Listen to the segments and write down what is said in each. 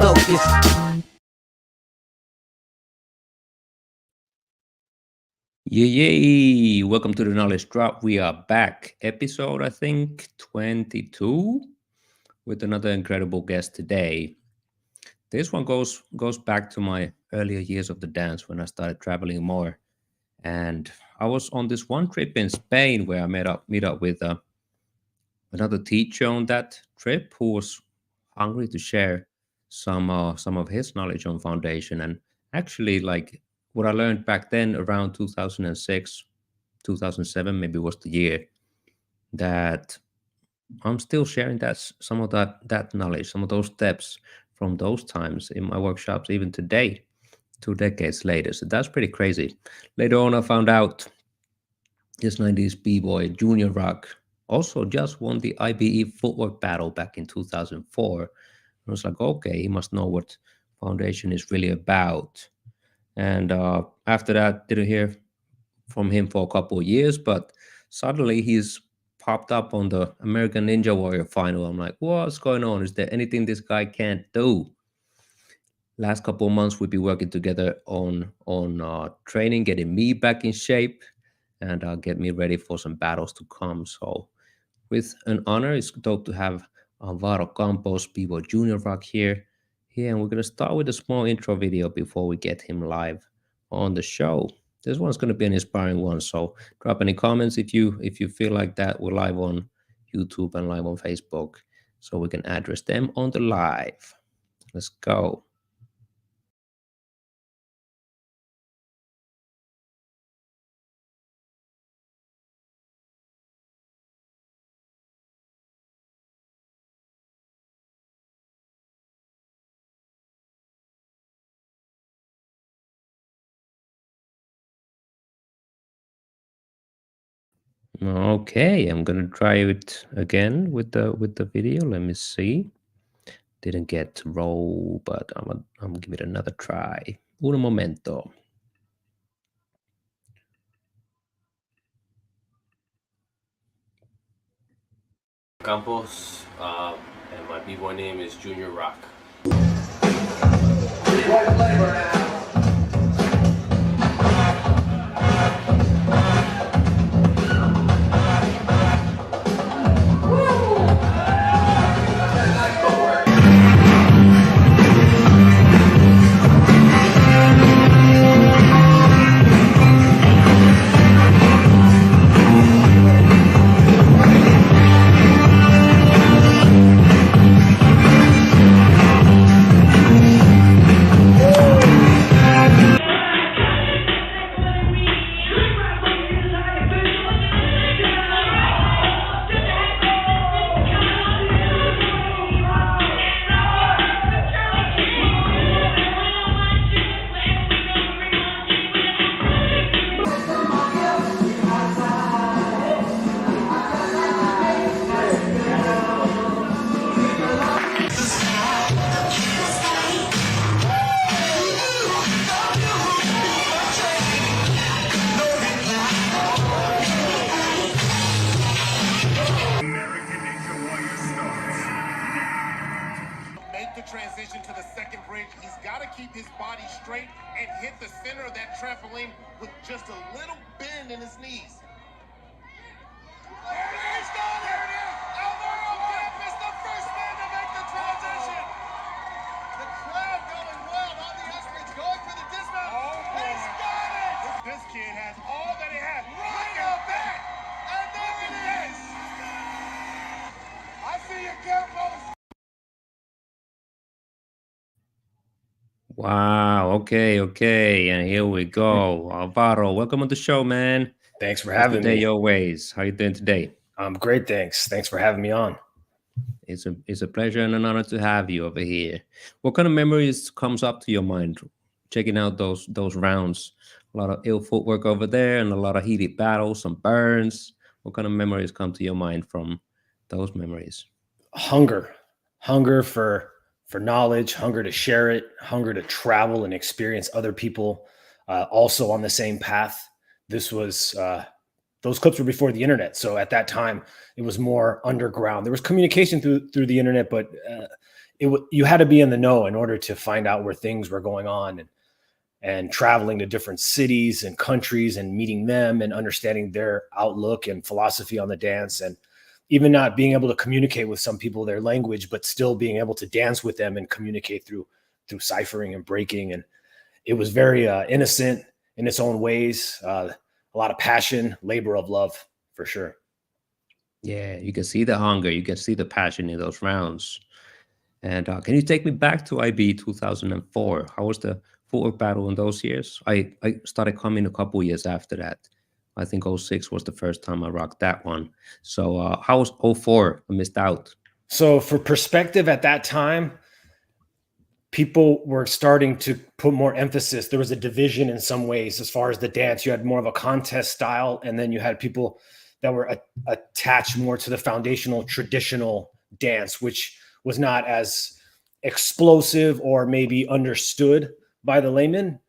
focus. Yay! Welcome to the Knowledge Drop. We are back. Episode, I think, 22 with another incredible guest today. This one goes back to my earlier years of the dance when I started traveling more. And I was on this one trip in Spain where I meet up with another teacher on that trip who was hungry to share some of his knowledge on foundation. And actually, like what I learned back then around 2006, 2007 maybe was the year that I'm still sharing some of that knowledge, some of those steps from those times in my workshops even today, 2 decades later. So that's pretty crazy. Later on, I found out this 90s b-boy Junior Rock also just won the IBE footwork battle back in 2004. I was like, okay, he must know what foundation is really about. And after that, didn't hear from him for a couple of years, but suddenly he's popped up on the American Ninja Warrior final. I'm like, what's going on? Is there anything this guy can't do? Last couple of months, we've been working together on training, getting me back in shape, and get me ready for some battles to come. So, with an honor, it's dope to have Alvaro Campos, B-Boy Junior Rock here, and we're gonna start with a small intro video before we get him live on the show. This one's gonna be an inspiring one, so drop any comments if you feel like that. We're live on YouTube and live on Facebook, so we can address them on the live. Let's go. Okay, I'm gonna try it again with the video. Let me see. Didn't get to roll, but I'm gonna give it another try. Un momento. Campos, and my b-boy name is Junior Rock. Transition to the second bridge. He's got to keep his body straight and hit the center of that trampoline with just a little bend in his knees. He's got it! Alvaro Campos, the first man to make the transition. The crowd going wild on the Austrians, going for the dismount. He's got it! This kid has all that he has. Right up back! And there it is! I see you, Campos. Wow. Okay. And here we go. Alvaro, welcome on the show, man. Thanks for having me. Your ways. How you doing today? I'm great, thanks. Thanks for having me on. It's a pleasure and an honor to have you over here. What kind of memories comes up to your mind checking out those rounds? A lot of ill footwork over there and a lot of heated battles, some burns. What kind of memories come to your mind from those memories? Hunger for knowledge, hunger to share it, hunger to travel and experience other people also on the same path. This was those clips were before the internet, so at that time it was more underground. There was communication through the internet, but you had to be in the know in order to find out where things were going on, and traveling to different cities and countries and meeting them and understanding their outlook and philosophy on the dance, and even not being able to communicate with some people their language, but still being able to dance with them and communicate through ciphering and breaking. And it was very innocent in its own ways, a lot of passion, labor of love, for sure. Yeah, you can see the hunger, you can see the passion in those rounds. And can you take me back to IB 2004? How was the footwork battle in those years? I started coming a couple years after that. I think '06 was the first time I rocked that one. So how was '04? I missed out. So for perspective, at that time, people were starting to put more emphasis. There was a division in some ways as far as the dance. You had more of a contest style, and then you had people that were attached more to the foundational traditional dance, which was not as explosive or maybe understood by the layman,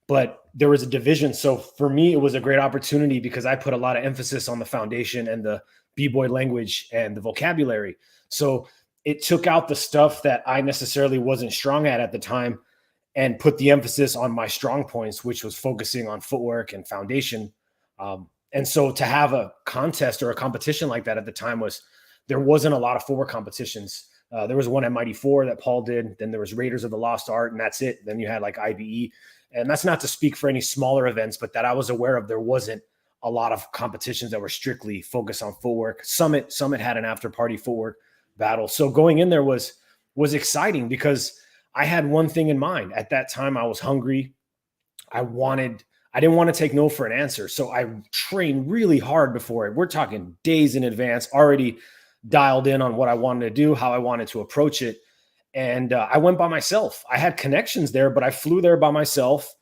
but there was a division. So for me, it was a great opportunity because I put a lot of emphasis on the foundation and the b-boy language and the vocabulary. So it took out the stuff that I necessarily wasn't strong at the time and put the emphasis on my strong points, which was focusing on footwork and foundation. And so to have a contest or a competition like that at the time there wasn't a lot of footwork competitions. There was one at Mighty Four that Paul did. Then there was Raiders of the Lost Art, and that's it. Then you had like IBE. And that's not to speak for any smaller events, but that I was aware of, there wasn't a lot of competitions that were strictly focused on footwork. Summit had an after party footwork battle. So going in there was exciting because I had one thing in mind. At that time, I was hungry. I didn't want to take no for an answer. So I trained really hard before it. We're talking days in advance, already dialed in on what I wanted to do, how I wanted to approach it. And I went by myself. I had connections there, but I flew there by myself.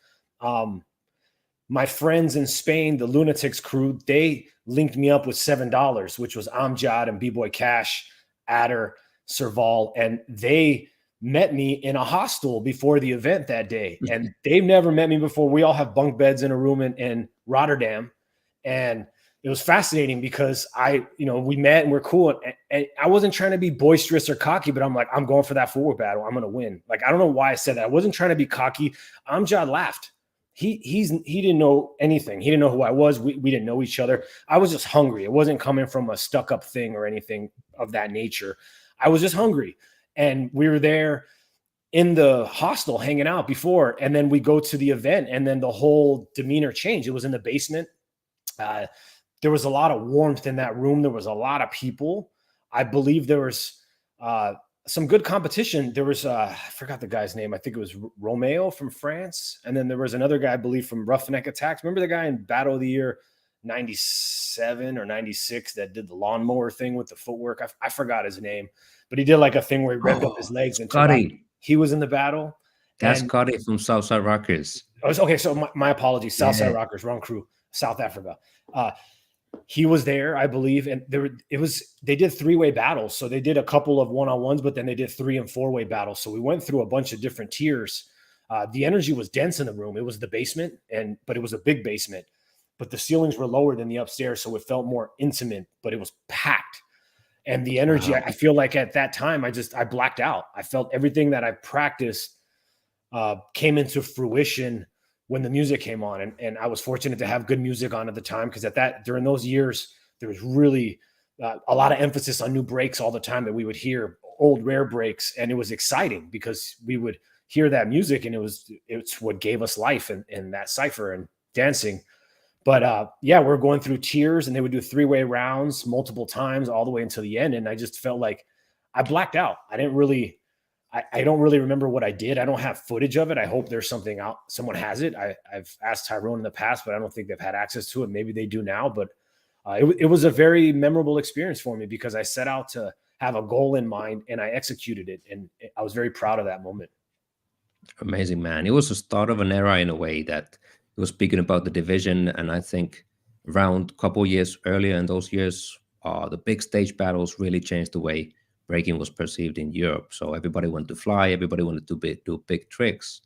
My friends in Spain, the Lunatics crew, they linked me up with $7, which was Amjad and B-Boy Cash, Adder, Serval, and they met me in a hostel before the event that day. And they've never met me before. We all have bunk beds in a room in Rotterdam. And it was fascinating because we met and we're cool. And I wasn't trying to be boisterous or cocky, but I'm like, I'm going for that footwork battle. I'm going to win. Like, I don't know why I said that. I wasn't trying to be cocky. Amjad laughed. He didn't know anything. He didn't know who I was. We didn't know each other. I was just hungry. It wasn't coming from a stuck up thing or anything of that nature. I was just hungry. And we were there in the hostel hanging out before. And then we go to the event and then the whole demeanor changed. It was in the basement. There was a lot of warmth in that room. There was a lot of people. I believe there was some good competition. There was, I forgot the guy's name. I think it was Romeo from France. And then there was another guy, I believe, from Roughneck Attacks. Remember the guy in Battle of the Year 97 or 96 that did the lawnmower thing with the footwork? I forgot his name, but he did like a thing where he revved up his legs. And he was in the battle. That's Scotty from Southside Rockers. Okay, so my apologies. Southside Rockers, wrong crew, South Africa. He was there, I believe, and they did three-way battles. So they did a couple of one-on-ones, but then they did 3- and 4-way battles. So we went through a bunch of different tiers. The energy was dense in the room. It was the basement, but it was a big basement. But the ceilings were lower than the upstairs, so it felt more intimate, but it was packed. And the energy, I feel like at that time, I blacked out. I felt everything that I practiced came into fruition when the music came on. And I was fortunate to have good music on at the time, because during those years, there was really a lot of emphasis on new breaks all the time that we would hear, old rare breaks. And it was exciting because we would hear that music and it's what gave us life in that cipher and dancing. But we're going through tiers, and they would do 3-way rounds multiple times all the way until the end. And I just felt like I blacked out. I don't really remember what I did. I don't have footage of it. I hope there's something out. Someone has it. I've asked Tyrone in the past, but I don't think they've had access to it. Maybe they do now, but it was a very memorable experience for me because I set out to have a goal in mind and I executed it. And I was very proud of that moment. Amazing, man. It was the start of an era in a way that it was speaking about the division. And I think around a couple years earlier in those years, the big stage battles really changed the way breaking was perceived in Europe. So everybody wanted to fly, everybody wanted to do big tricks.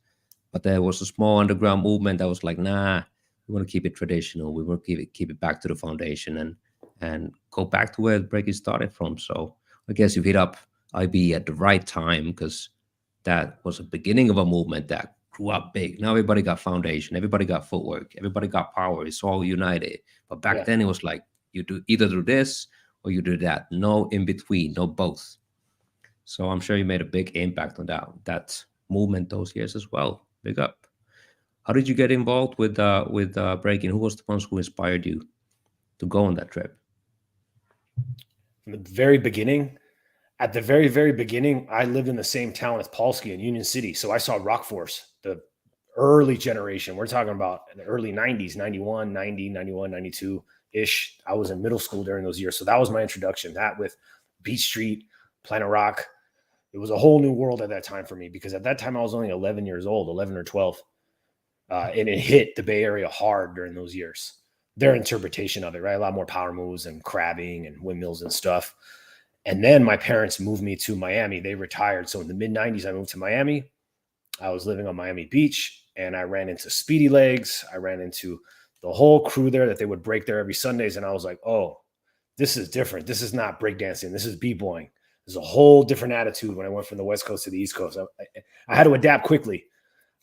But there was a small underground movement that was like, nah, we want to keep it traditional. We want to keep it back to the foundation and go back to where breaking started from. So I guess you've hit up IB at the right time, because that was a beginning of a movement that grew up big. Now everybody got foundation, everybody got footwork, everybody got power. It's all united. But back Yeah. then it was like you do either do this or you do that. No in between, no both. So I'm sure you made a big impact on that movement those years as well. Big up. How did you get involved with breaking? Who was the ones who inspired you to go on that trip? From the very beginning, at the very, very beginning, I lived in the same town as Polsky in Union City. So I saw Rock Force, the early generation. We're talking about the early 90s, 91, 90, 91, 92-ish. I was in middle school during those years. So that was my introduction. That with Beat Street, Planet Rock. It was a whole new world at that time for me, because at that time I was only 11 years old, 11 or 12. And it hit the Bay Area hard during those years. Their interpretation of it, right? A lot more power moves and crabbing and windmills and stuff. And then my parents moved me to Miami. They retired. So in the mid 90s, I moved to Miami. I was living on Miami Beach, and I ran into Speedy Legs. I ran into the whole crew there that they would break there every Sundays. And I was like, oh, this is different. This is not breakdancing. This is b-boying. There's a whole different attitude when I went from the West Coast to the East Coast. I had to adapt quickly.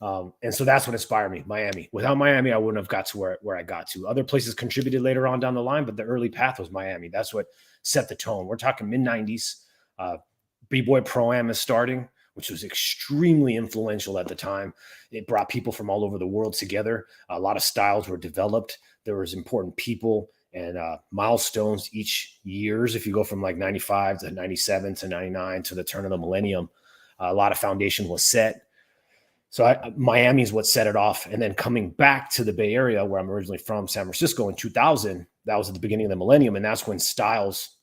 And so that's what inspired me, Miami. Without Miami, I wouldn't have got to where I got to. Other places contributed later on down the line, but the early path was Miami. That's what set the tone. We're talking mid-90s. B-Boy Pro-Am is starting, which was extremely influential at the time. It brought people from all over the world together. A lot of styles were developed. There was important people and milestones each years. If you go from like 95 to 97 to 99 to the turn of the millennium, a lot of foundation was set. So Miami is what set it off. And then coming back to the Bay Area, where I'm originally from, San Francisco in 2000, that was at the beginning of the millennium. And that's when styles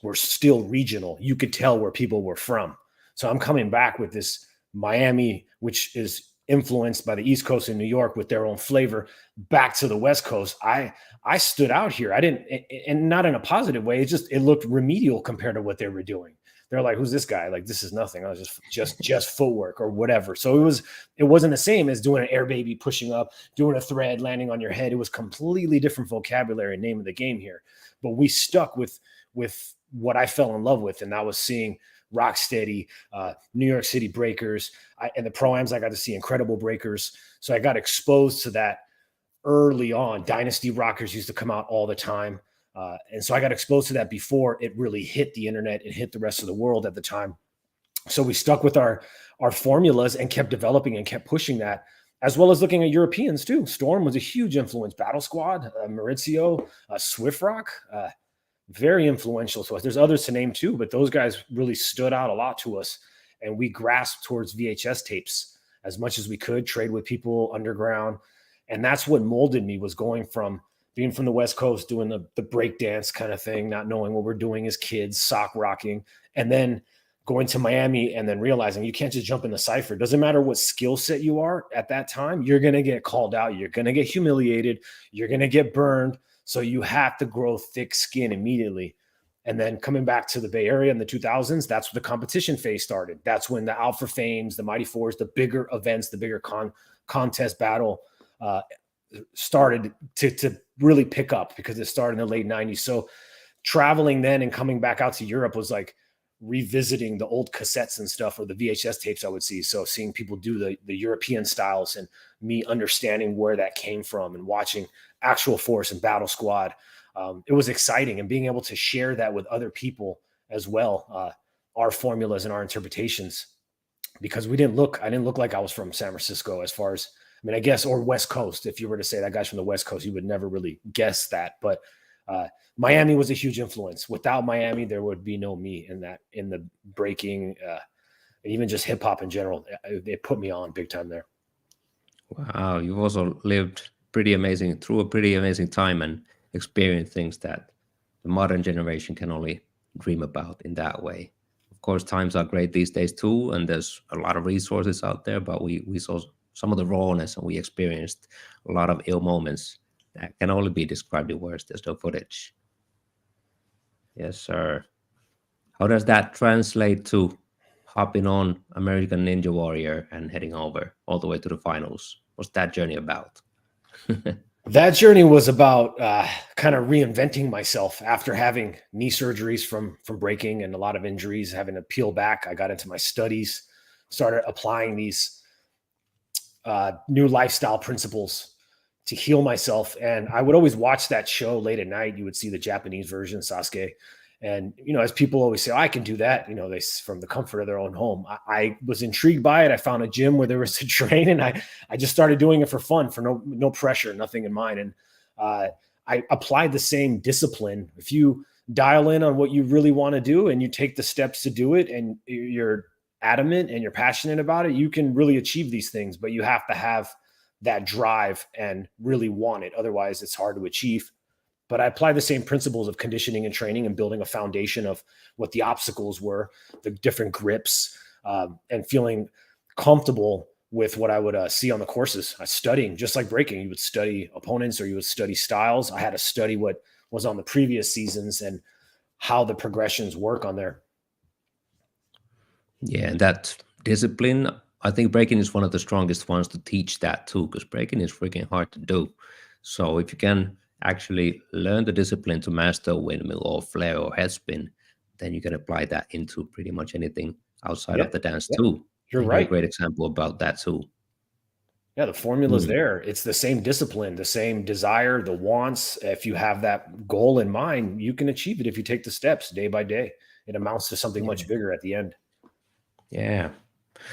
were still regional. You could tell where people were from. So I'm coming back with this Miami, which is influenced by the East Coast in New York with their own flavor, back to the West Coast. I stood out here. I didn't, and not in a positive way. It looked remedial compared to what they were doing. They're like, who's this guy? Like, this is nothing. I was just footwork or whatever. So it wasn't the same as doing an air baby, pushing up, doing a thread, landing on your head. It was completely different vocabulary, name of the game here. But we stuck with what I fell in love with, and that was seeing Rocksteady, New York City breakers, and the Pro-Ams. I got to see incredible breakers. So I got exposed to that early on. Dynasty rockers used to come out all the time. And so I got exposed to that before it really hit the internet and hit the rest of the world at the time. So we stuck with our formulas and kept developing and kept pushing that, as well as looking at Europeans too. Storm was a huge influence. Battle Squad, Maurizio, Swift Rock, very influential to us. There's others to name too, but those guys really stood out a lot to us. And we grasped towards VHS tapes as much as we could, trade with people underground. And that's what molded me, was going from being from the West Coast, doing the break dance kind of thing, not knowing what we're doing as kids, sock rocking, and then going to Miami and then realizing you can't just jump in the cypher. It doesn't matter what skill set you are at that time. You're going to get called out. You're going to get humiliated. You're going to get burned. So you have to grow thick skin immediately. And then coming back to the Bay Area in the 2000s, that's when the competition phase started. That's when the Alpha Fames, the Mighty Fours, the bigger events, the bigger contest battle started to really pick up, because it started in the late 90s. So traveling then and coming back out to Europe was like revisiting the old cassettes and stuff, or the VHS tapes I would see. So seeing people do the European styles and me understanding where that came from and watching Actual Force and Battle Squad. It was exciting, and being able to share that with other people as well, our formulas and our interpretations, because I didn't look like I was from San Francisco as far as, I mean, I guess, or West Coast. If you were to say that guy's from the West Coast, you would never really guess that. But Miami was a huge influence. Without Miami, there would be no me in the breaking, and even just hip hop in general. It put me on big time there. Wow, you've also lived through a pretty amazing time and experienced things that the modern generation can only dream about in that way. Of course, times are great these days too, and there's a lot of resources out there, but we saw some of the rawness, and we experienced a lot of ill moments that can only be described in words. There's no footage. Yes, sir. How does that translate to hopping on American Ninja Warrior and heading over all the way to the finals? What's that journey about? That journey was about kind of reinventing myself after having knee surgeries from breaking and a lot of injuries, having to peel back. I got into my studies, started applying these new lifestyle principles to heal myself. And I would always watch that show late at night. You would see the Japanese version, Sasuke. And, as people always say, oh, I can do that, they from the comfort of their own home. I was intrigued by it. I found a gym where there was to train, and I just started doing it for fun, for no pressure, nothing in mind. And I applied the same discipline. If you dial in on what you really want to do and you take the steps to do it and you're adamant and you're passionate about it, you can really achieve these things, but you have to have that drive and really want it. Otherwise, it's hard to achieve. But I apply the same principles of conditioning and training and building a foundation of what the obstacles were, the different grips, and feeling comfortable with what I would see on the courses. Studying, just like breaking, you would study opponents or you would study styles. I had to study what was on the previous seasons and how the progressions work on there. Yeah, and that discipline, I think breaking is one of the strongest ones to teach that too, because breaking is freaking hard to do. So if you can actually learn the discipline to master a windmill or flare or head spin, then you can apply that into pretty much anything outside of the dance too. You're And right. a great example about that too. Yeah, the formula's there. It's the same discipline, the same desire, the wants. If you have that goal in mind, you can achieve it if you take the steps day by day. It amounts to something much bigger at the end. Yeah.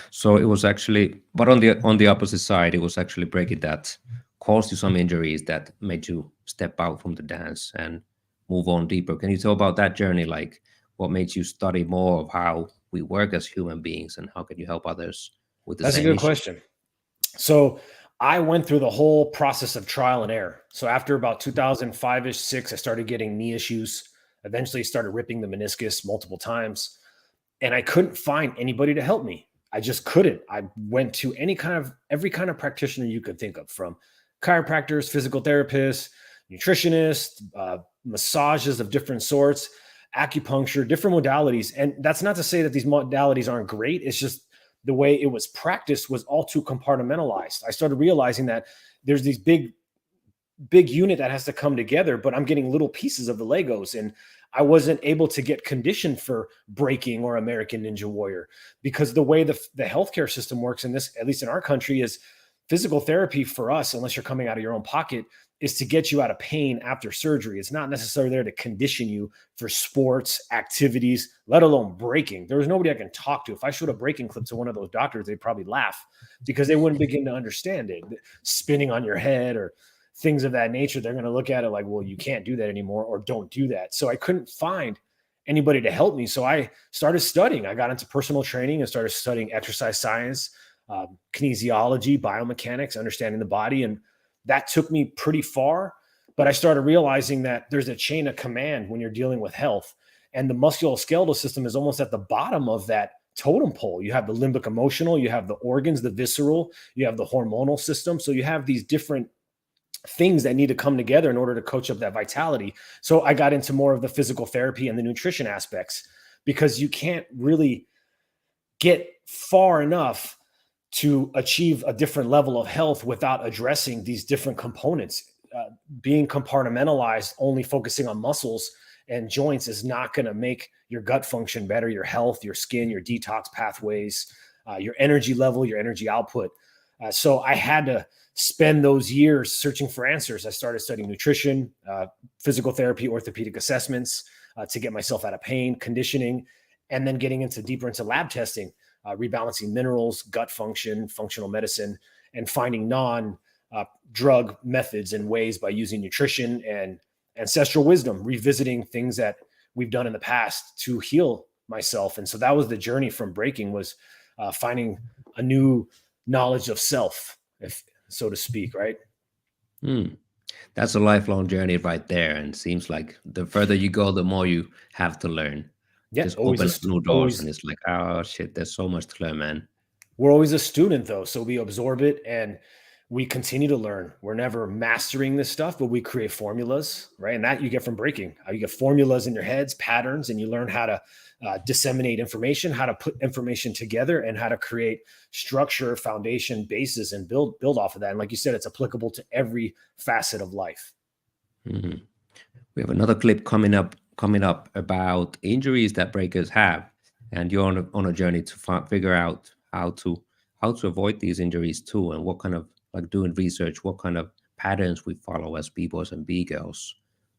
So it was actually, but on the opposite side, it was actually breaking that caused you some injuries that made you step out from the dance and move on deeper. Can you tell about that journey? Like what made you study more of how we work as human beings and how can you help others with the That's a same good issue? question. So I went through the whole process of trial and error. So after about 2005-ish, 6, I started getting knee issues. Eventually started ripping the meniscus multiple times. And I couldn't find anybody to help me. I just couldn't. I went to every kind of practitioner you could think of, from chiropractors, physical therapists, nutritionists, massages of different sorts, acupuncture, different modalities. And that's not to say that these modalities aren't great. It's just the way it was practiced was all too compartmentalized. I started realizing that there's these big unit that has to come together, but I'm getting little pieces of the Legos, and I wasn't able to get conditioned for breaking or American Ninja Warrior, because the way the healthcare system works in this, at least in our country, is physical therapy for us, unless you're coming out of your own pocket, is to get you out of pain after surgery. It's not necessarily there to condition you for sports, activities, let alone breaking. There was nobody I can talk to. If I showed a breaking clip to one of those doctors, they'd probably laugh because they wouldn't begin to understand it. Spinning on your head or things of that nature, they're going to look at it like, well, you can't do that anymore, or don't do that. So I couldn't find anybody to help me. So I started studying. I got into personal training and started studying exercise science, kinesiology, biomechanics, understanding the body. And that took me pretty far. But I started realizing that there's a chain of command when you're dealing with health. And the musculoskeletal system is almost at the bottom of that totem pole. You have the limbic emotional, you have the organs, the visceral, you have the hormonal system. So you have these different things that need to come together in order to coach up that vitality. So I got into more of the physical therapy and the nutrition aspects, because you can't really get far enough to achieve a different level of health without addressing these different components. Being compartmentalized, only focusing on muscles and joints, is not going to make your gut function better, your health, your skin, your detox pathways, your energy level, your energy output. So I had to spend those years searching for answers. I started studying nutrition, physical therapy, orthopedic assessments to get myself out of pain, conditioning, and then getting deeper into lab testing, rebalancing minerals, gut function, functional medicine, and finding non-drug methods and ways by using nutrition and ancestral wisdom, revisiting things that we've done in the past to heal myself. And so that was the journey from breaking, was finding a new knowledge of self, if so to speak, right? That's a lifelong journey right there. And it seems like the further you go, the more you have to learn. Yeah, Just open up new doors, and it's like, oh shit, there's so much to learn, man. We're always a student though. So we absorb it and we continue to learn. We're never mastering this stuff, but we create formulas, right? And that you get from breaking. You get formulas in your heads, patterns, and you learn how to disseminate information, how to put information together, and how to create structure, foundation, bases, and build off of that. And like you said, it's applicable to every facet of life. Mm-hmm. We have another clip coming up about injuries that breakers have, and you're on a journey to figure out how to avoid these injuries too, and what kind of, like, doing research, what kind of patterns we follow as B-boys and B-girls.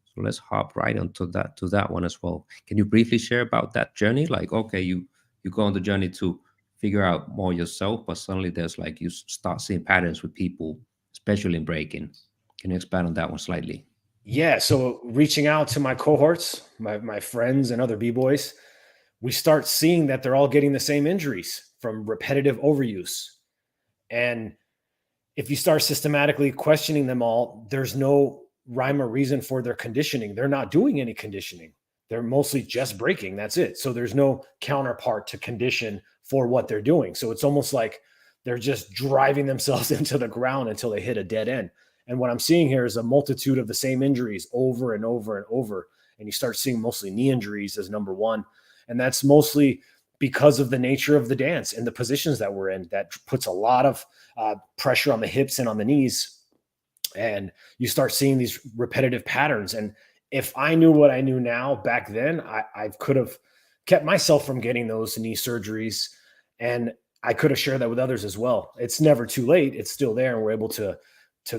So let's hop right onto that one as well. Can you briefly share about that journey? Like, okay, you go on the journey to figure out more yourself, but suddenly there's like you start seeing patterns with people, especially in breaking. Can you expand on that one slightly? Yeah. So reaching out to my cohorts, my friends and other B-boys, we start seeing that they're all getting the same injuries from repetitive overuse. And if you start systematically questioning them all, there's no rhyme or reason for their conditioning. They're not doing any conditioning. They're mostly just breaking. That's it. So there's no counterpart to condition for what they're doing. So it's almost like they're just driving themselves into the ground until they hit a dead end. And what I'm seeing here is a multitude of the same injuries over and over and over. And you start seeing mostly knee injuries as number one. And that's mostly because of the nature of the dance and the positions that we're in. That puts a lot of pressure on the hips and on the knees. And you start seeing these repetitive patterns. And if I knew what I knew now back then, I could have kept myself from getting those knee surgeries. And I could have shared that with others as well. It's never too late. It's still there. And we're able to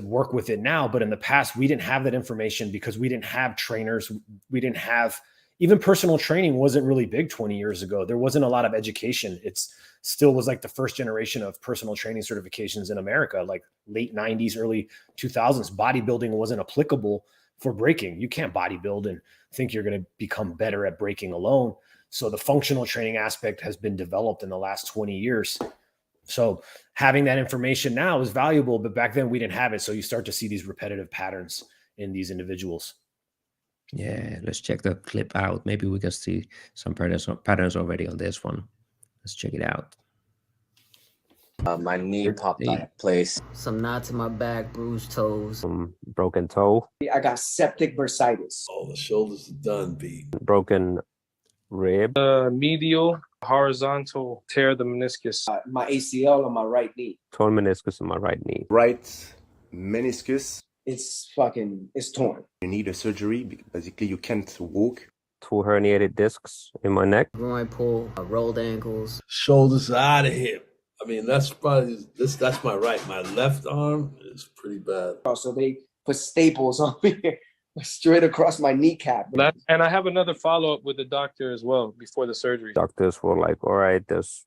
work with it now. But in the past, we didn't have that information because we didn't have trainers. We didn't have, even personal training wasn't really big 20 years ago. There wasn't a lot of education. It's still was like the first generation of personal training certifications in America, like late 90s, early 2000s. Bodybuilding wasn't applicable for breaking. You can't bodybuild and think you're going to become better at breaking alone. So the functional training aspect has been developed in the last 20 years. So having that information now is valuable, but back then we didn't have it. So you start to see these repetitive patterns in these individuals. Yeah, let's check the clip out. Maybe we can see some patterns already on this one. Let's check it out. My knee popped out of place. Some knots in my back, bruised toes. Broken toe. I got septic bursitis. Oh, the shoulders are done, B. Broken rib. Medial horizontal tear of the meniscus. My ACL on my right knee. Torn meniscus in my right knee. Right meniscus. It's torn. You need a surgery. Basically, you can't walk. 2 herniated discs in my neck. Groin pull, rolled ankles. Shoulders are out of here. I mean, that's probably that's my right. My left arm is pretty bad. So they put staples on me straight across my kneecap. And I have another follow-up with the doctor as well before the surgery. Doctors were like, all right,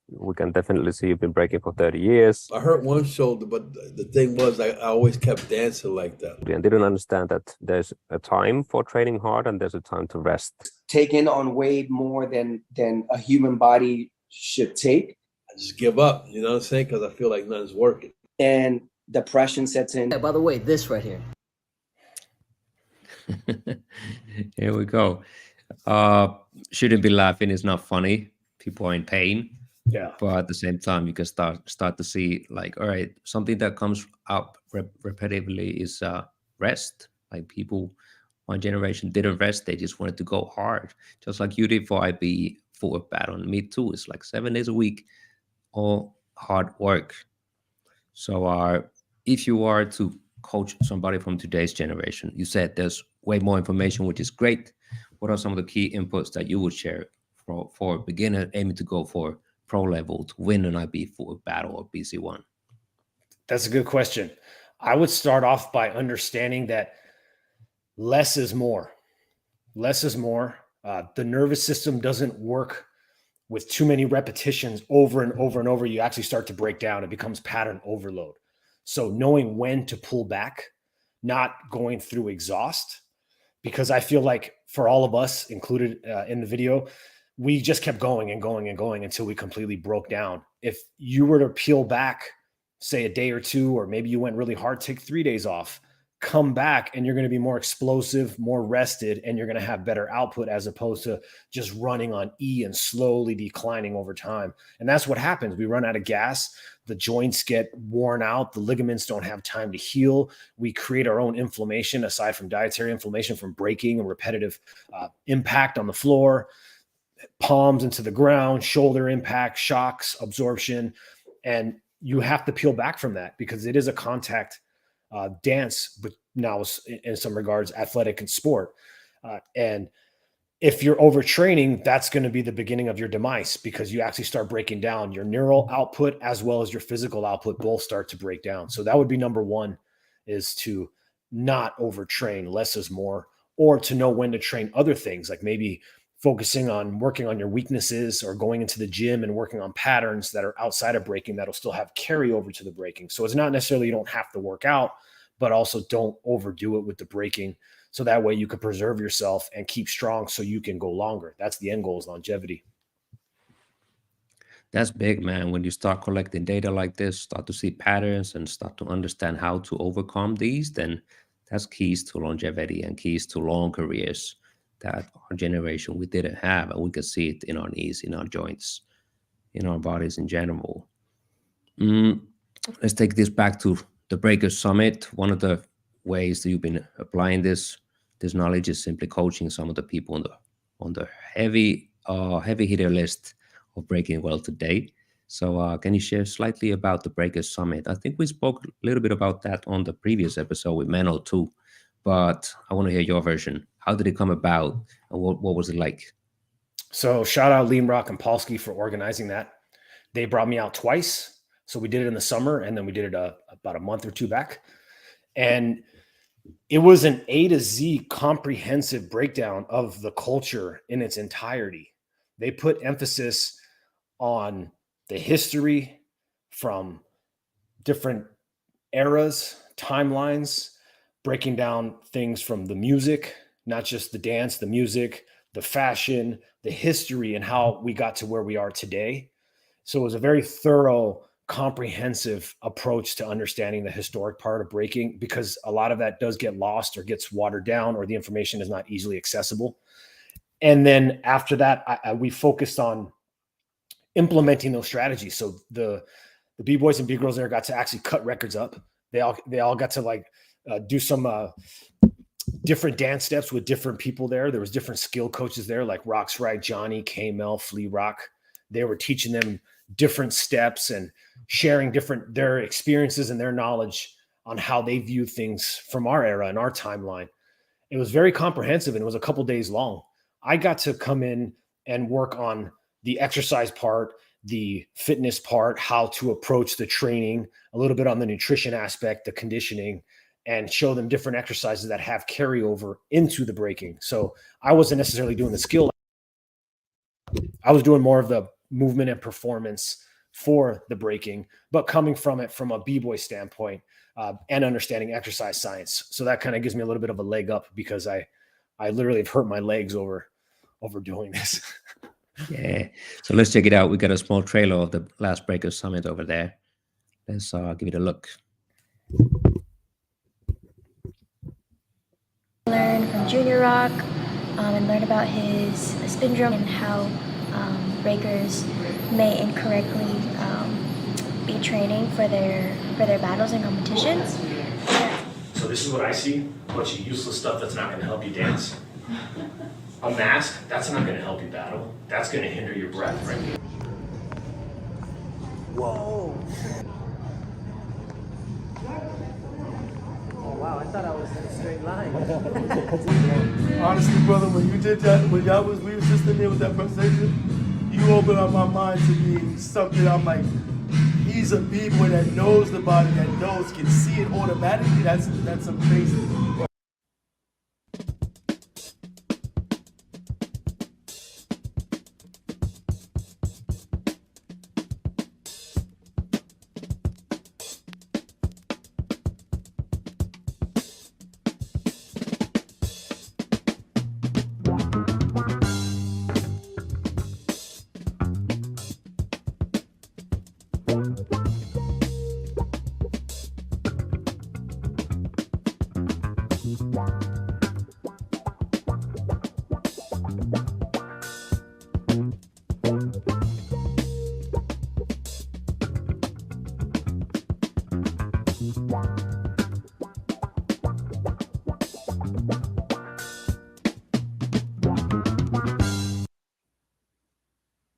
we can definitely see you've been breaking for 30 years. I hurt one shoulder, but the thing was I always kept dancing like that. And didn't understand that there's a time for training hard and there's a time to rest. Taking on way more than a human body should take. I just give up, you know what I'm saying? Because I feel like nothing's working. And depression sets in. Yeah, by the way, this right here. Here we go. Shouldn't be laughing. It's not funny. People are in pain. Yeah. But at the same time, you can start to see, like, all right, something that comes up repetitively is rest. Like, people, one generation didn't rest. They just wanted to go hard. Just like you did for IB footwork battle. Me too. It's like 7 days a week, all hard work. So if you are to coach somebody from today's generation, you said there's way more information, which is great. What are some of the key inputs that you would share for a beginner aiming to go for pro level to win an IB footwork battle or BC1? That's a good question. I would start off by understanding that less is more. Less is more. The nervous system doesn't work with too many repetitions over and over and over. You actually start to break down. It becomes pattern overload. So knowing when to pull back, not going through exhaust, because I feel like for all of us included in the video, we just kept going and going and going until we completely broke down. If you were to peel back, say a day or two, or maybe you went really hard, take 3 days off, come back and you're going to be more explosive, more rested, and you're going to have better output as opposed to just running on E and slowly declining over time. And that's what happens. We run out of gas. The joints get worn out. The ligaments don't have time to heal. We create our own inflammation aside from dietary inflammation from braking and repetitive impact on the floor, palms into the ground, shoulder impact, shocks, absorption. And you have to peel back from that because it is a contact dance, but now in some regards, athletic and sport. And if you're overtraining, that's going to be the beginning of your demise because you actually start breaking down. Your neural output as well as your physical output both start to break down. So that would be number one, is to not overtrain. Less is more, or to know when to train other things, like maybe focusing on working on your weaknesses or going into the gym and working on patterns that are outside of braking that'll still have carryover to the braking. So it's not necessarily you don't have to work out, but also don't overdo it with the braking. So that way you can preserve yourself and keep strong so you can go longer. That's the end goal, is longevity. That's big, man. When you start collecting data like this, start to see patterns and start to understand how to overcome these, then that's keys to longevity and keys to long careers that our generation we didn't have, and we could see it in our knees, in our joints, in our bodies in general. Let's take this back to the Breakers Summit. One of the ways that you've been applying this knowledge is simply coaching some of the people on the heavy hitter list of breaking well today. So can you share slightly about the Breakers Summit? I think we spoke a little bit about that on the previous episode with Menno too, but I want to hear your version. How did it come about, and what was it like? So shout out Liam Rock and Polsky for organizing that. They brought me out twice. So we did it in the summer, and then we did it about a month or two back. And it was an A to Z comprehensive breakdown of the culture in its entirety. They put emphasis on the history from different eras, timelines, breaking down things from the music, not just the dance, the music, the fashion, the history, and how we got to where we are today. So it was a very thorough, comprehensive approach to understanding the historic part of breaking, because a lot of that does get lost or gets watered down, or the information is not easily accessible. And then after that, we focused on implementing those strategies. So the B-boys and B-girls there got to actually cut records up. They all got to do some different dance steps with different people there. There was different skill coaches there, like Rock's Right, Johnny, K-Mel, Flea Rock. They were teaching them different steps and sharing their experiences and their knowledge on how they view things from our era and our timeline. It was very comprehensive, and it was a couple days long. I got to come in and work on the exercise part, the fitness part, how to approach the training, a little bit on the nutrition aspect, the conditioning, and show them different exercises that have carryover into the breaking. So I wasn't necessarily doing the skill. I was doing more of the movement and performance for the breaking, but coming from it from a B-boy standpoint and understanding exercise science. So that kind of gives me a little bit of a leg up, because I literally have hurt my legs over doing this. Yeah. So let's check it out. We got a small trailer of the last Breakers Summit over there. Let's give it a look. Learn from Junior Rock and learn about his spin drum and how breakers may incorrectly be training for their battles and competitions. So this is what I see: a bunch of useless stuff that's not going to help you dance. A mask, that's not going to help you battle. That's going to hinder your breath, right? Whoa! Oh wow, I thought I was in a straight line. Honestly, brother, when you did that, we were just in there with that presentation, you opened up my mind to being something. I'm like, he's a b-boy that knows the body, that can see it automatically. That's amazing.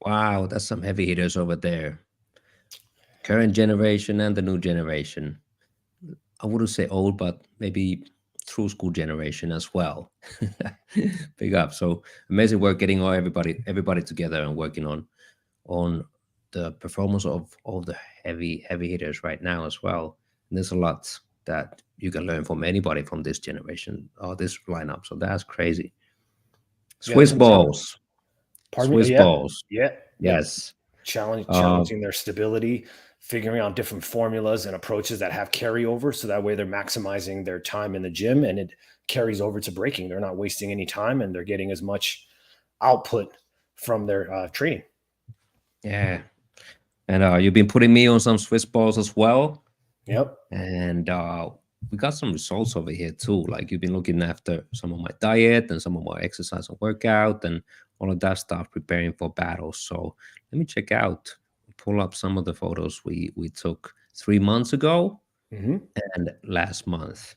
Wow, that's some heavy hitters over there. Current generation and the new generation. I wouldn't say old, but maybe through school generation as well. Big up. So amazing work getting everybody together and working on the performance of all the heavy hitters right now as well. And there's a lot that you can learn from anybody from this generation or this lineup. So that's crazy. Swiss balls. Pardon Swiss me? Yeah. balls. Yeah. Yes. Challenging their stability, figuring out different formulas and approaches that have carryover. So that way they're maximizing their time in the gym and it carries over to breaking. They're not wasting any time and they're getting as much output from their training. Yeah. And you've been putting me on some Swiss balls as well. Yep. And we got some results over here too. Like you've been looking after some of my diet and some of my exercise and workout and all of that stuff, preparing for battles. So let me pull up some of the photos we took 3 months ago and last month.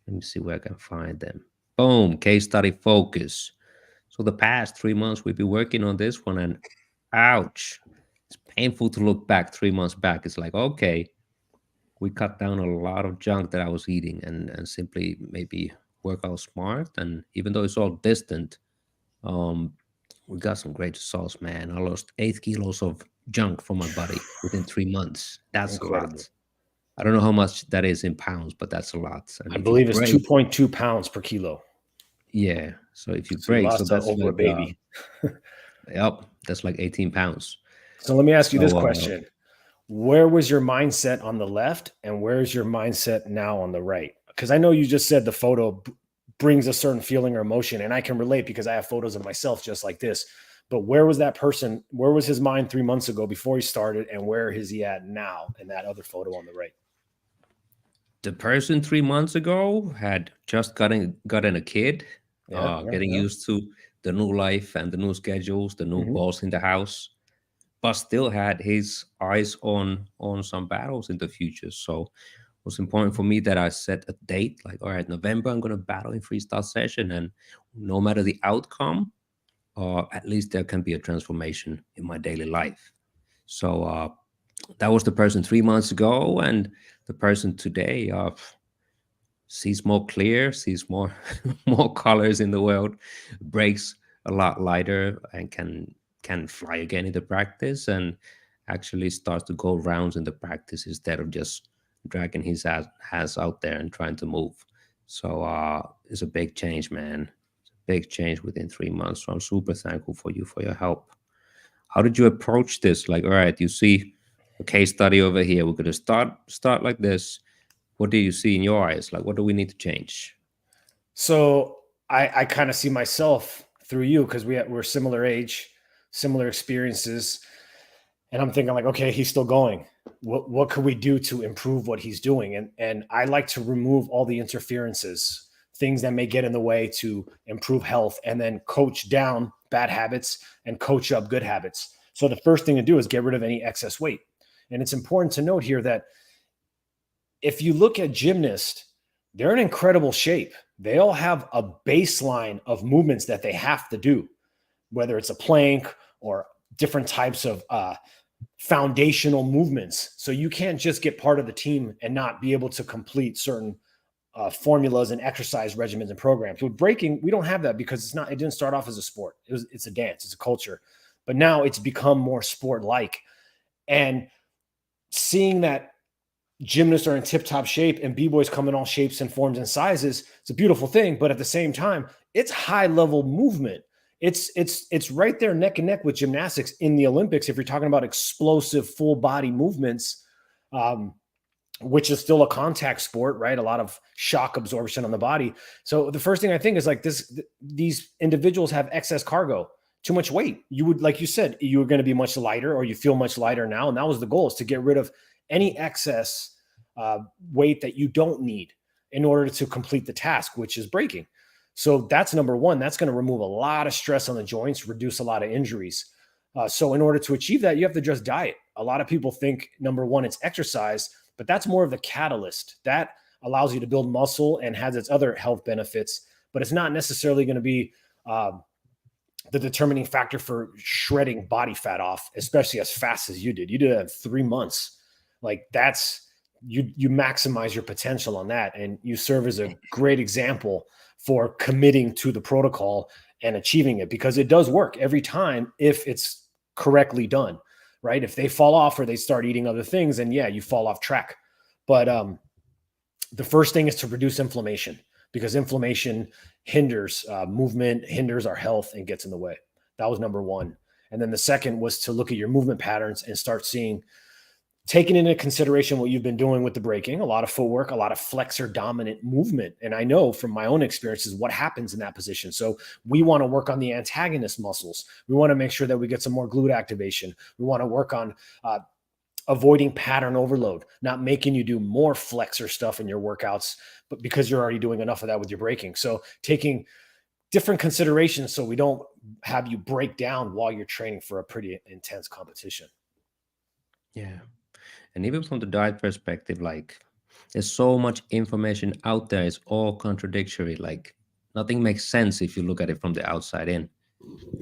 Let me see where I can find them. Boom, case study focus. So the past 3 months we've been working on this one, and ouch, it's painful to look back 3 months back. It's like, okay, we cut down a lot of junk that I was eating and simply maybe work out smart. And even though it's all distant, we got some great results, man. I lost 8 kilos of junk from my body within 3 months. That's incredible. A lot. I don't know how much that is in pounds, but that's a lot. And I believe it's 2.2 pounds per kilo. Yeah. So if you break, so that's over a baby. Yep. That's like 18 pounds. So let me ask you this question. Where was your mindset on the left and where's your mindset now on the right? Because I know you just said the photo brings a certain feeling or emotion, and I can relate because I have photos of myself just like this. But where was that person? Where was his mind 3 months ago before he started, and where is he at now in that other photo on the right? The person 3 months ago had just gotten a kid, getting used to the new life and the new schedules, the new balls in the house, but still had his eyes on some battles in the future. So it was important for me that I set a date, like, all right, November, I'm going to battle in freestyle session. And no matter the outcome, at least there can be a transformation in my daily life. So that was the person 3 months ago. And the person today sees more clear, sees more colors in the world, breaks a lot lighter, and can fly again in the practice, and actually starts to go rounds in the practice instead of just dragging his ass out there and trying to move. So it's a big change, man. It's a big change within 3 months. So I'm super thankful for you, for your help. How did you approach this? Like, all right, you see a case study over here. We're going to start like this. What do you see in your eyes? Like, what do we need to change? So I kind of see myself through you because we're similar age, similar experiences. And I'm thinking like, okay, he's still going. What could we do to improve what he's doing? And I like to remove all the interferences, things that may get in the way to improve health, and then coach down bad habits and coach up good habits. So the first thing to do is get rid of any excess weight. And it's important to note here that if you look at gymnasts, they're in incredible shape. They all have a baseline of movements that they have to do, whether it's a plank or different types of foundational movements. So you can't just get part of the team and not be able to complete certain formulas and exercise regimens and programs. With breaking, we don't have that because it didn't start off as a sport. It's a dance, it's a culture, but now it's become more sport-like. And seeing that gymnasts are in tip-top shape and b-boys come in all shapes and forms and sizes, it's a beautiful thing. But at the same time, it's high-level movement. It's right there neck and neck with gymnastics in the Olympics. If you're talking about explosive full body movements, which is still a contact sport, right? A lot of shock absorption on the body. So the first thing I think is like these individuals have excess cargo, too much weight. You would, like you said, you were going to be much lighter, or you feel much lighter now. And that was the goal, is to get rid of any excess weight that you don't need in order to complete the task, which is breaking. So that's number one. That's going to remove a lot of stress on the joints, reduce a lot of injuries. So in order to achieve that, you have to just diet. A lot of people think, number one, it's exercise, but that's more of the catalyst. That allows you to build muscle and has its other health benefits, but it's not necessarily going to be the determining factor for shredding body fat off, especially as fast as you did. You did it in 3 months. Like that's, you maximize your potential on that. And you serve as a great example for committing to the protocol and achieving it, because it does work every time if it's correctly done, right? If they fall off or they start eating other things, then yeah, you fall off track. But the first thing is to reduce inflammation, because inflammation hinders movement, hinders our health, and gets in the way. That was number one. And then the second was to look at your movement patterns and start seeing, taking into consideration what you've been doing with the braking, a lot of footwork, a lot of flexor dominant movement. And I know from my own experiences what happens in that position. So we want to work on the antagonist muscles. We want to make sure that we get some more glute activation. We want to work on avoiding pattern overload, not making you do more flexor stuff in your workouts, but because you're already doing enough of that with your braking. So taking different considerations so we don't have you break down while you're training for a pretty intense competition. Yeah. And even from the diet perspective, like there's so much information out there. It's all contradictory. Like nothing makes sense if you look at it from the outside in.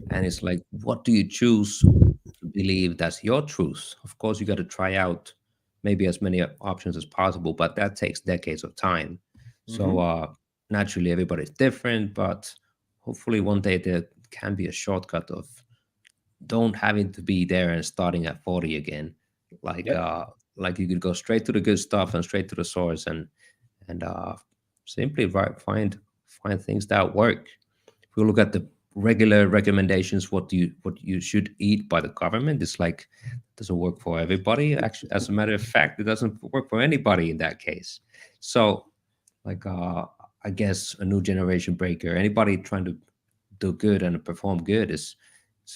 And it's like, what do you choose to believe that's your truth? Of course, you got to try out maybe as many options as possible, but that takes decades of time. So naturally, everybody's different, but hopefully one day there can be a shortcut of don't having to be there and starting at 40 again. Like you could go straight to the good stuff and straight to the source and simply find things that work. If we look at the regular recommendations, what you should eat by the government, it's like it doesn't work for everybody. Actually, as a matter of fact, it doesn't work for anybody in that case. So like I guess a new generation breaker, anybody trying to do good and perform good is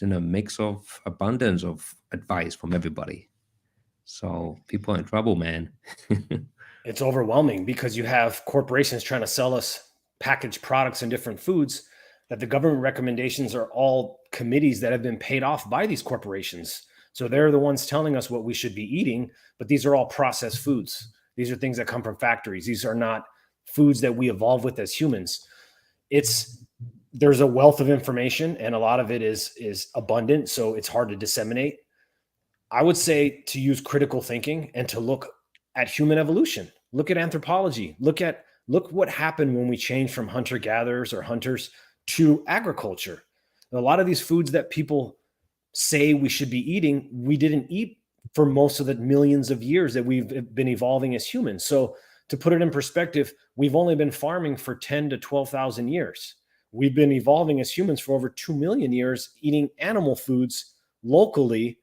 in a mix of abundance of advice from everybody. So people are in trouble, man. It's overwhelming because you have corporations trying to sell us packaged products and different foods that the government recommendations are all committees that have been paid off by these corporations. So they're the ones telling us what we should be eating, but these are all processed foods. These are things that come from factories. These are not foods that we evolve with as humans. There's a wealth of information and a lot of it is abundant. So it's hard to disseminate. I would say to use critical thinking and to look at human evolution, look at anthropology, look what happened when we changed from hunter-gatherers or hunters to agriculture. A lot of these foods that people say we should be eating, we didn't eat for most of the millions of years that we've been evolving as humans. So to put it in perspective, we've only been farming for 10 to 12,000 years. We've been evolving as humans for over 2 million years, eating animal foods locally.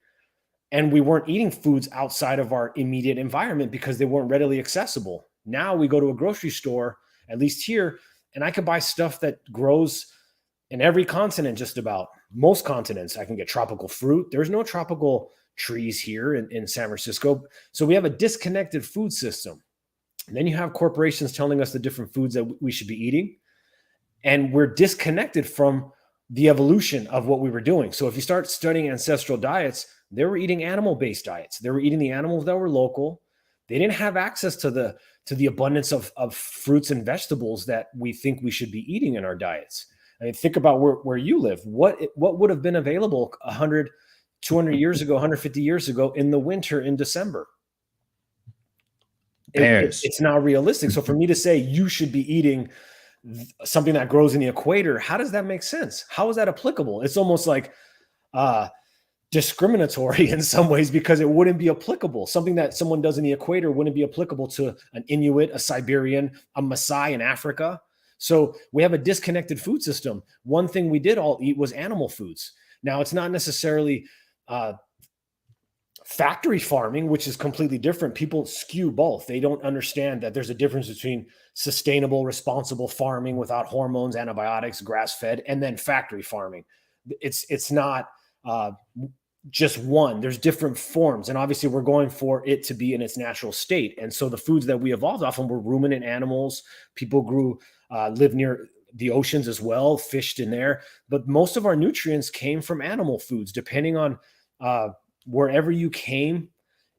And we weren't eating foods outside of our immediate environment because they weren't readily accessible. Now we go to a grocery store, at least here, and I can buy stuff that grows in every continent, just about most continents. I can get tropical fruit. There's no tropical trees here in San Francisco. So we have a disconnected food system. And then you have corporations telling us the different foods that we should be eating. And we're disconnected from the evolution of what we were doing. So if you start studying ancestral diets, they were eating animal-based diets. They were eating the animals that were local. They didn't have access to the abundance of fruits and vegetables that we think we should be eating in our diets. I mean, think about where you live. What would have been available 100, 200 years ago, 150 years ago in the winter in December? It's not realistic. So for me to say you should be eating something that grows in the equator, how does that make sense? How is that applicable? It's almost like discriminatory in some ways because it wouldn't be applicable. Something that someone does in the equator wouldn't be applicable to an Inuit, a Siberian, a Maasai in Africa. So we have a disconnected food system. One thing we did all eat was animal foods. Now it's not necessarily factory farming, which is completely different. People skew both. They don't understand that there's a difference between sustainable, responsible farming without hormones, antibiotics, grass-fed, and then factory farming. It's not just one. There's different forms. And obviously we're going for it to be in its natural state. And so the foods that we evolved off of were ruminant animals. People live near the oceans as well, fished in there. But most of our nutrients came from animal foods, depending on wherever you came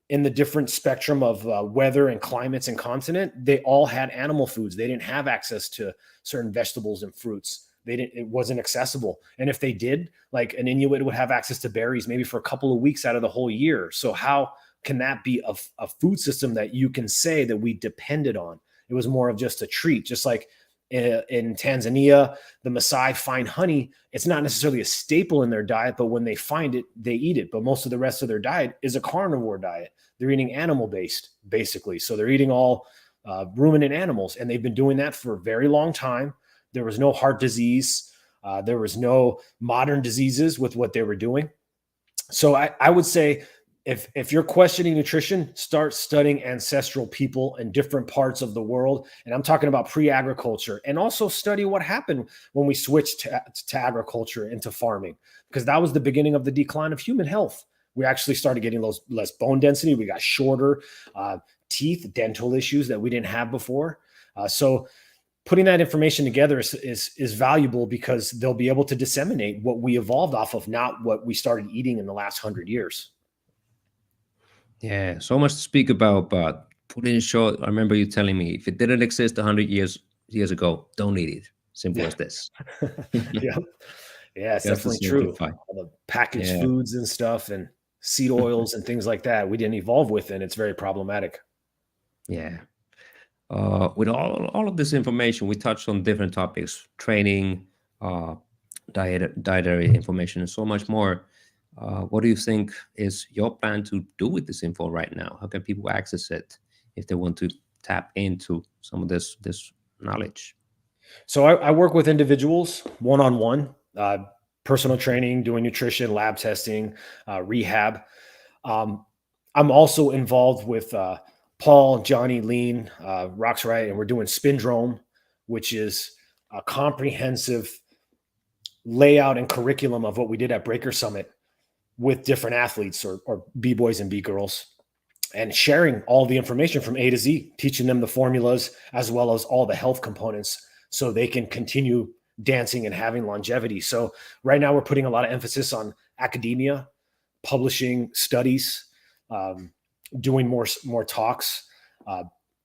in the different spectrum of weather and climates and continent. They all had animal foods. They didn't have access to certain vegetables and fruits. It wasn't accessible. And if they did, like an Inuit would have access to berries maybe for a couple of weeks out of the whole year. So how can that be a food system that you can say that we depended on? It was more of just a treat, just like in Tanzania, the Maasai find honey. It's not necessarily a staple in their diet, but when they find it, they eat it. But most of the rest of their diet is a carnivore diet. They're eating animal-based, basically. So they're eating all ruminant animals, and they've been doing that for a very long time. There was no heart disease. There was no modern diseases with what they were doing. So I would say, if you're questioning nutrition, start studying ancestral people in different parts of the world. And I'm talking about pre-agriculture, and also study what happened when we switched to agriculture into farming, because that was the beginning of the decline of human health. We actually started getting less bone density. We got shorter teeth, dental issues that we didn't have before. So putting that information together is valuable, because they'll be able to disseminate what we evolved off of, not what we started eating in the last 100 years. Yeah, so much to speak about, but put it in short, I remember you telling me, if it didn't exist 100 years ago, don't eat it. Simple as this. Yeah, it's Just to definitely true. simplify. All the packaged foods and stuff and seed oils and things like that, we didn't evolve with, and it's very problematic. Yeah. With all of this information, we touched on different topics: training, dietary information, and so much more. What do you think is your plan to do with this info right now? How can people access it if they want to tap into some of this knowledge? So I work with individuals one-on-one, personal training, doing nutrition, lab testing, rehab. I'm also involved with Paul, Johnny, Lean, Rock's Right, and we're doing Spindrome, which is a comprehensive layout and curriculum of what we did at Breaker Summit with different athletes or B-boys and B-girls, and sharing all the information from A to Z, teaching them the formulas as well as all the health components so they can continue dancing and having longevity. So right now we're putting a lot of emphasis on academia, publishing studies, doing more talks,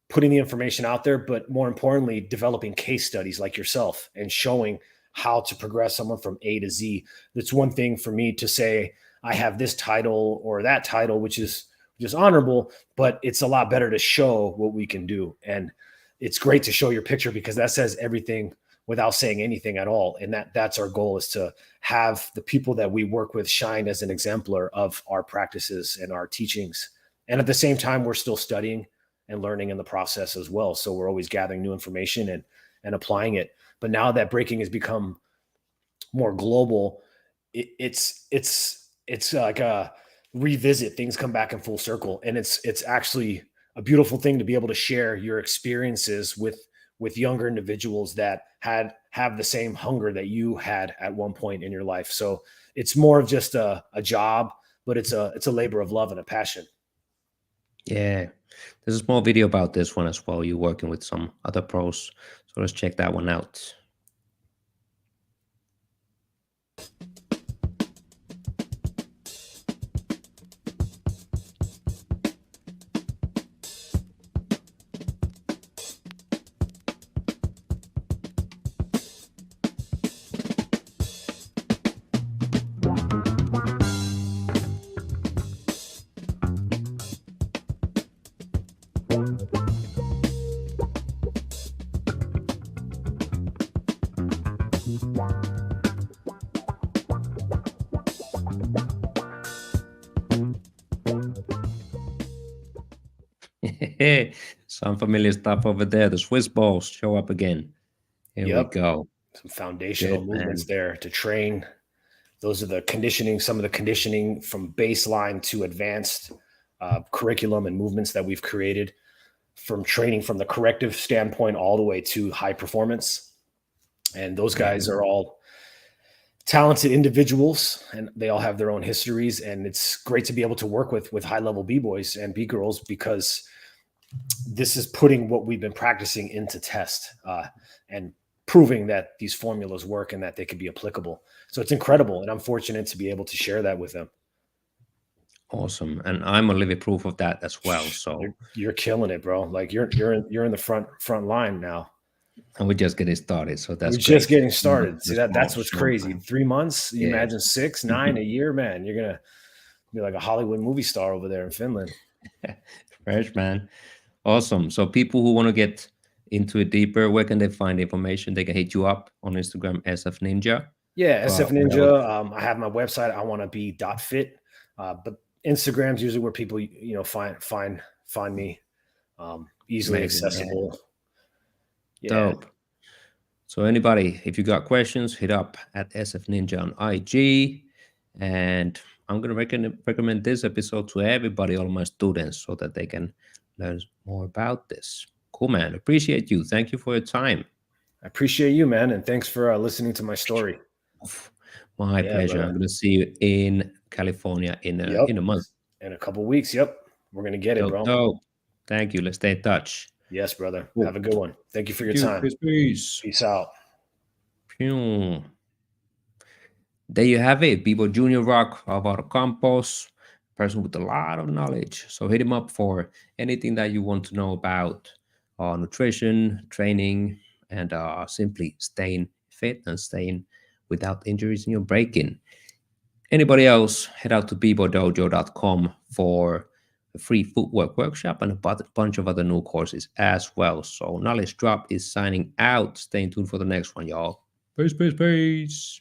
putting the information out there, but more importantly, developing case studies like yourself and showing how to progress someone from A to Z. That's one thing for me to say, I have this title or that title, which is honorable, but it's a lot better to show what we can do. And it's great to show your picture, because that says everything without saying anything at all. And that's our goal, is to have the people that we work with shine as an exemplar of our practices and our teachings. And at the same time, we're still studying and learning in the process as well. So we're always gathering new information and applying it. But now that breaking has become more global, it's like a revisit. Things come back in full circle, and it's actually a beautiful thing to be able to share your experiences with younger individuals that have the same hunger that you had at one point in your life. So it's more of just a job, but it's a labor of love and a passion. Yeah, there's a small video about this one as well. You're working with some other pros, so let's check that one out. Some familiar stuff over there. The Swiss balls show up again. Here we go. Some foundational movements there to train. Those are the conditioning, some of the conditioning from baseline to advanced curriculum and movements that we've created, from training from the corrective standpoint all the way to high performance. And those guys are all talented individuals, and they all have their own histories. And it's great to be able to work with high-level B-boys and B-girls, because this is putting what we've been practicing into test and proving that these formulas work and that they can be applicable. So it's incredible, and I'm fortunate to be able to share that with them. Awesome, and I'm a living proof of that as well. So you're killing it, bro. Like you're in the front line now. And we're just getting started. So that's We're just great. getting started. See, that's what's Small crazy. time. 3 months, you Yeah. imagine 6, 9, a year, man. You're gonna be like a Hollywood movie star over there in Finland. Fresh, man. Awesome. So people who want to get into it deeper, where can they find information? They can hit you up on Instagram, SF Ninja. Yeah, But SF Ninja. I have my website. I want to be .fit, but Instagram's usually where people find me, easily Amazing, accessible. Yeah. Dope. So anybody, if you got questions, hit up at SF Ninja on IG. And I'm going to recommend this episode to everybody, all my students, so that they can learn more about this. Cool, man. Appreciate you. Thank you for your time. I appreciate you, man. And thanks for listening to my story. My pleasure. Brother. I'm going to see you in California in a month. In a couple weeks. Yep. We're going to get it, bro. Dope. Thank you. Let's stay in touch. Yes, brother. Cool. Have a good one. Thank you for your time. Peace. Peace out. Pew. There you have it. People Junior Rock, Alvaro Campos, person with a lot of knowledge. So hit him up for anything that you want to know about nutrition, training, and simply staying fit and staying without injuries in your break-in. Anybody else, head out to bibodojo.com for a free footwork workshop and a bunch of other new courses as well. So Knowledge Drop is signing out. Stay tuned for the next one, y'all. Peace, peace, peace.